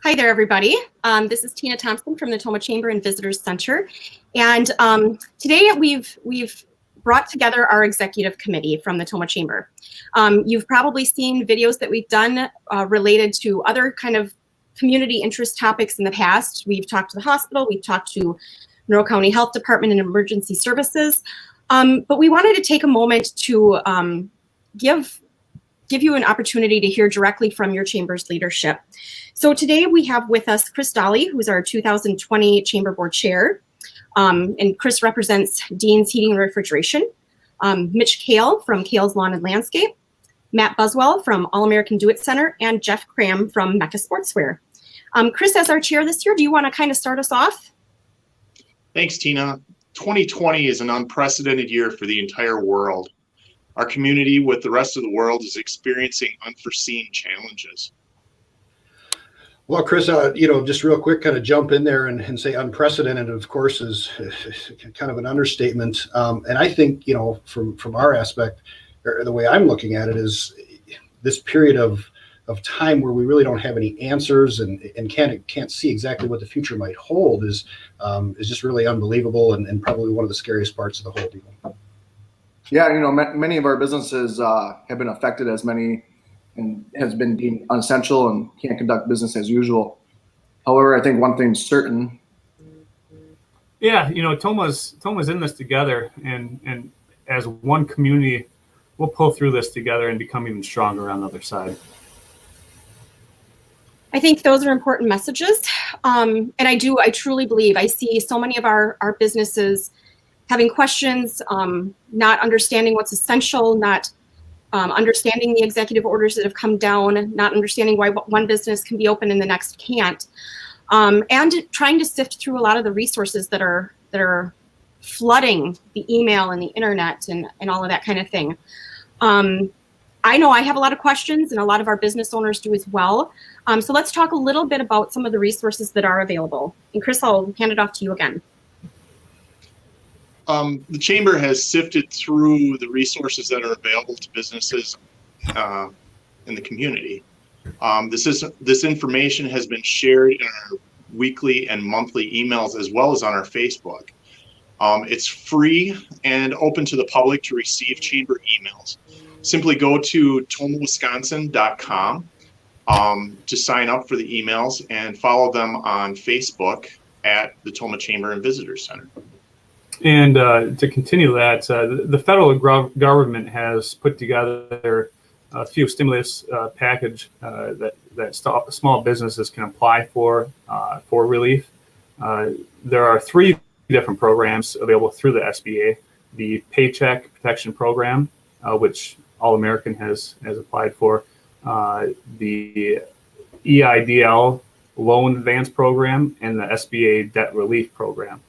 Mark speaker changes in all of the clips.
Speaker 1: Hi there, everybody. This is Tina Thompson from the Tomah Chamber and Visitors Center. And today we've brought together our executive committee from the Tomah Chamber. You've probably seen videos that we've done related to other kind of community interest topics in the past. We've talked to the hospital, we've talked to Monroe County Health Department and Emergency Services. But we wanted to take a moment to give you an opportunity to hear directly from your chamber's leadership. So today we have with us Chris Dolly, who's our 2020 Chamber Board Chair. And Chris represents Dean's Heating and Refrigeration. Mitch Kale from Kale's Lawn and Landscape. Matt Buswell from All American Do It Center, and Jeff Cram from Mecca Sportswear. Chris, as our chair this year, do you want to kind of start us off?
Speaker 2: Thanks, Tina. 2020 is an unprecedented year for the entire world. Our community, with the rest of the world, is experiencing unforeseen challenges.
Speaker 3: Well, Chris, just real quick, kind of jump in there and say unprecedented, of course, is kind of an understatement. And I think, from our aspect, or the way I'm looking at it, is this period of time where we really don't have any answers and can't see exactly what the future might hold is just really unbelievable and probably one of the scariest parts of the whole deal.
Speaker 4: Yeah, many of our businesses have been affected, as many and has been deemed unessential and can't conduct business as usual. However, I think one thing's certain.
Speaker 5: Yeah, Tomah's in this together, and as one community, we'll pull through this together and become even stronger on the other side.
Speaker 1: I think those are important messages. And I truly believe, I see so many of our businesses having questions, not understanding what's essential, not understanding the executive orders that have come down, not understanding why one business can be open and the next can't, and trying to sift through a lot of the resources that are flooding the email and the internet and all of that kind of thing. I know I have a lot of questions, and a lot of our business owners do as well. So let's talk a little bit about some of the resources that are available. And Chris, I'll hand it off to you again.
Speaker 2: The Chamber has sifted through the resources that are available to businesses in the community. This information has been shared in our weekly and monthly emails, as well as on our Facebook. It's free and open to the public to receive Chamber emails. Simply go to tomahwisconsin.com to sign up for the emails, and follow them on Facebook at the Tomah Chamber and Visitors Center.
Speaker 5: And to continue that, the federal government has put together a few stimulus package that small businesses can apply for relief. There are 3 different programs available through the SBA: the Paycheck Protection Program, which All American has applied for, the EIDL Loan Advance Program, and the SBA Debt Relief Program.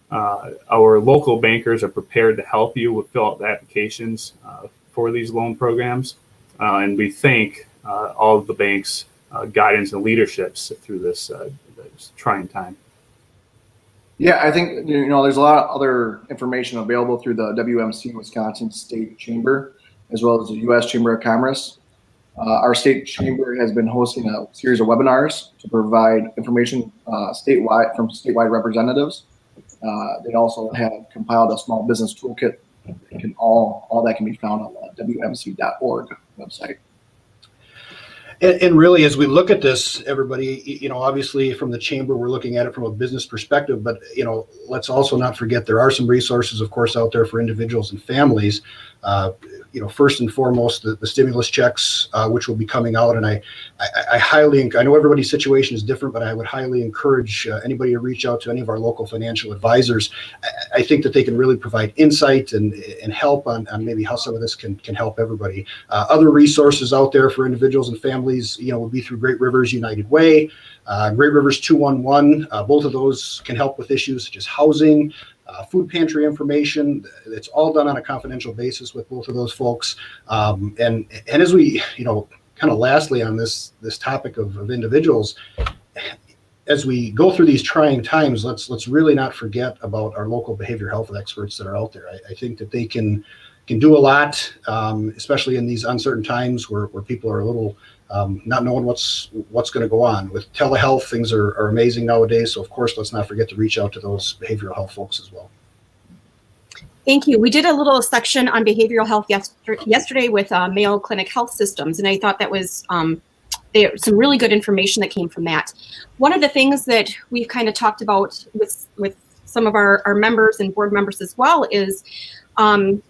Speaker 5: Our local bankers are prepared to help you fill out the applications for these loan programs, and we thank all of the bank's guidance and leaderships through this trying time.
Speaker 4: Yeah, I think there's a lot of other information available through the WMC Wisconsin State Chamber, as well as the U.S. Chamber of Commerce. Our state chamber has been hosting a series of webinars to provide information statewide from statewide representatives. They also have compiled a small business toolkit. All that can be found on the WMC.org website.
Speaker 3: And really, as we look at this, everybody, obviously from the chamber, we're looking at it from a business perspective, but, let's also not forget there are some resources, of course, out there for individuals and families. First and foremost, the stimulus checks, which will be coming out. And I know everybody's situation is different, but I would highly encourage anybody to reach out to any of our local financial advisors. I think that they can really provide insight and help on maybe how some of this can help everybody. Other resources out there for individuals and families, would be through Great Rivers United Way, Great Rivers 211. Both of those can help with issues such as housing, food pantry information. It's all done on a confidential basis with both of those folks. And as we, kind of lastly on this topic of individuals, as we go through these trying times, let's really not forget about our local behavioral health experts that are out there. I think that they can can do a lot, especially in these uncertain times where people are a little not knowing what's going to go on. With telehealth, things are amazing nowadays. So of course, let's not forget to reach out to those behavioral health folks as well.
Speaker 1: Thank you. We did a little section on behavioral health yesterday with Mayo Clinic Health Systems, and I thought that was there some really good information that came from that. One of the things that we've kind of talked about with some of our members and board members as well is,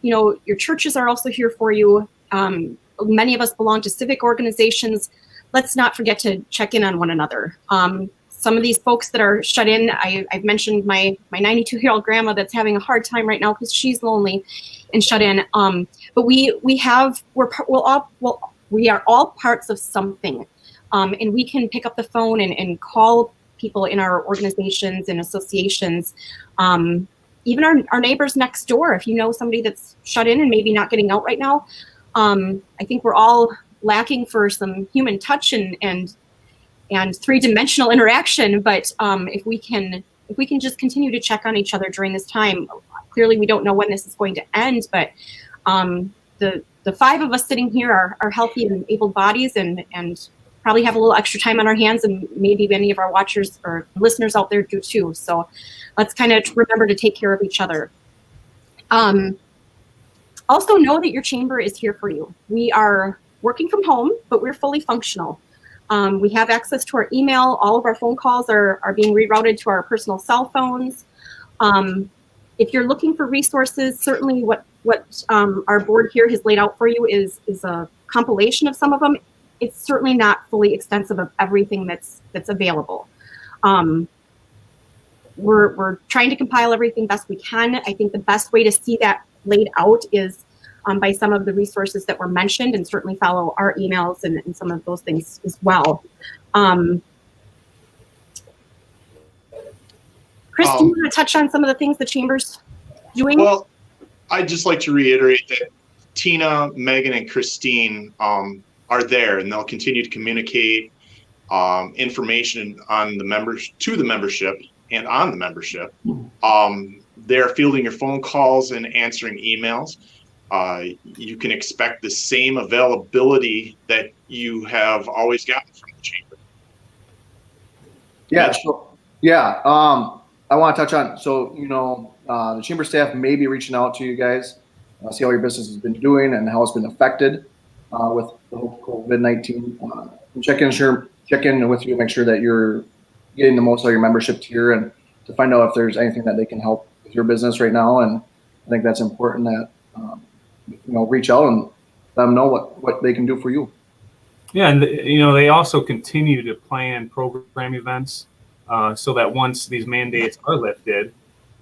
Speaker 1: your churches are also here for you. Many of us belong to civic organizations. Let's not forget to check in on one another. Some of these folks that are shut in, I've mentioned my 92-year-old grandma that's having a hard time right now because she's lonely and shut in. But we are all parts of something, and we can pick up the phone and call people in our organizations and associations, even our neighbors next door. If you know somebody that's shut in and maybe not getting out right now, I think we're all lacking for some human touch and three-dimensional interaction. But if we can just continue to check on each other during this time, clearly we don't know when this is going to end, but the five of us sitting here are healthy and able bodies and probably have a little extra time on our hands, and maybe many of our watchers or listeners out there do too. So let's kind of remember to take care of each other. Also know that your chamber is here for you. We are working from home, but we're fully functional. We have access to our email. All of our phone calls are being rerouted to our personal cell phones. If you're looking for resources, certainly what our board here has laid out for you is a compilation of some of them. It's certainly not fully extensive of everything that's available. We're trying to compile everything best we can. I think the best way to see that laid out is by some of the resources that were mentioned, and certainly follow our emails and some of those things as well. Chris, do you want to touch on some of the things the chamber's doing?
Speaker 2: Well, I'd just like to reiterate that Tina, Megan, and Christine are there, and they'll continue to communicate information on the members to the membership and on the membership. They're fielding your phone calls and answering emails. You can expect the same availability that you have always gotten from the chamber.
Speaker 4: Yeah. So, yeah. I want to touch on, the chamber staff may be reaching out to you guys, see how your business has been doing and how it's been affected with the whole COVID-19. Check in with you, make sure that you're getting the most out of your membership tier, and to find out if there's anything that they can help with your business right now. And I think that's important that, reach out and let them know what they can do for you.
Speaker 5: Yeah, and they also continue to plan program events so that once these mandates are lifted,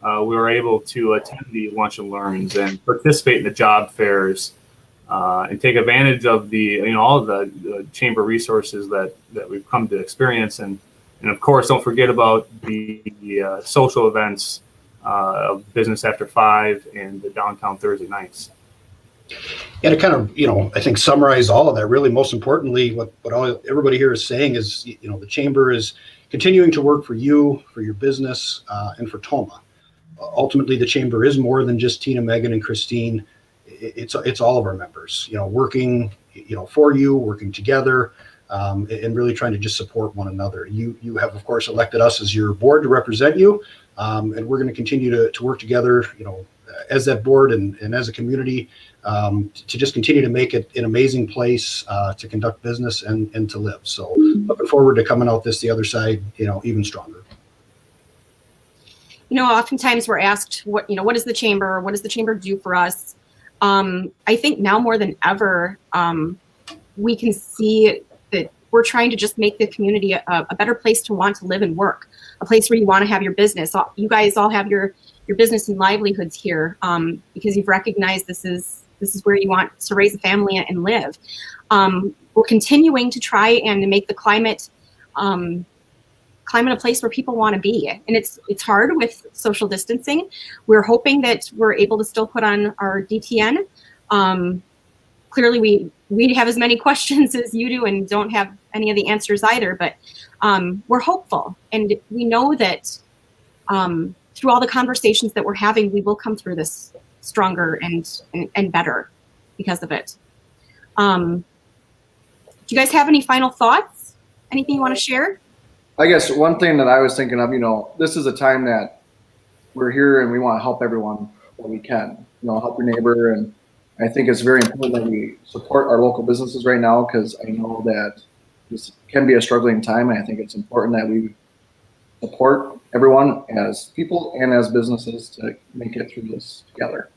Speaker 5: we were able to attend the lunch and learns and participate in the job fairs and take advantage of all of the chamber resources that we've come to experience, and of course, don't forget about the social events of Business After 5 and the downtown Thursday nights.
Speaker 3: And to kind of, I think summarize all of that, really most importantly, what everybody here is saying is, the chamber is continuing to work for you, for your business, and for Tomah. Ultimately, the chamber is more than just Tina, Megan, and Christine. It's all of our members, working, for you, working together, and really trying to just support one another. You have, of course, elected us as your board to represent you, and we're going to continue to work together, as that board and as a community, to just continue to make it an amazing place to conduct business and to live. So looking forward to coming out the other side, even stronger.
Speaker 1: Oftentimes we're asked what does the chamber do for us? I think now more than ever, we can see that we're trying to just make the community a better place to want to live and work, a place where you want to have your business. You guys all have your business and livelihoods here because you've recognized this is where you want to raise a family and live. We're continuing to try and make the climate a place where people want to be, and it's hard with social distancing. We're hoping that we're able to still put on our DTN. Clearly, we have as many questions as you do and don't have any of the answers either, but we're hopeful, and we know that through all the conversations that we're having, we will come through this stronger and better because of it. Do you guys have any final thoughts? Anything you want to share?
Speaker 4: I guess one thing that I was thinking of, this is a time that we're here and we want to help everyone that we can, help your neighbor. And I think it's very important that we support our local businesses right now, because I know that this can be a struggling time. And I think it's important that we support everyone as people and as businesses to make it through this together.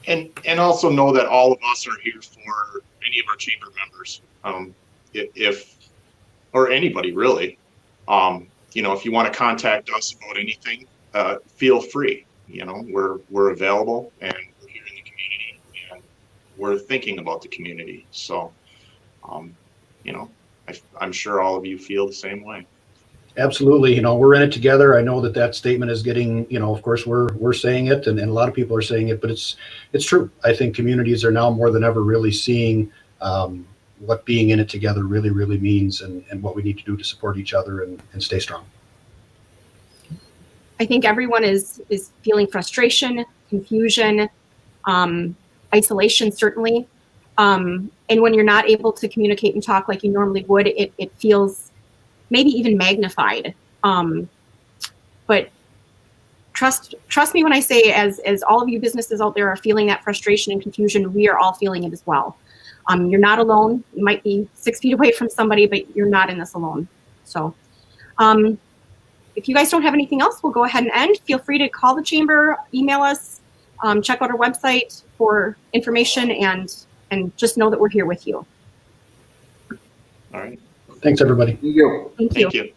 Speaker 2: And also know that all of us are here for any of our chamber members. Or anybody really, if you want to contact us about anything, feel free. We're available, and we're here in the community, and we're thinking about the community. So, I'm sure all of you feel the same way.
Speaker 3: Absolutely. We're in it together. I know that statement is getting, of course we're saying it, and a lot of people are saying it, but it's true. I think communities are now more than ever really seeing what being in it together really, really means, and what we need to do to support each other and stay strong.
Speaker 1: I think everyone is feeling frustration, confusion, isolation, certainly. And when you're not able to communicate and talk like you normally would, it feels maybe even magnified. But trust me when I say, as all of you businesses out there are feeling that frustration and confusion, we are all feeling it as well. You're not alone. You might be 6 feet away from somebody, but you're not in this alone. So if you guys don't have anything else, we'll go ahead and end. Feel free to call the chamber, email us, check out our website for information, and just know that we're here with you.
Speaker 2: All right.
Speaker 3: Thanks, everybody.
Speaker 4: Thank you.
Speaker 1: Thank you.
Speaker 2: Thank you.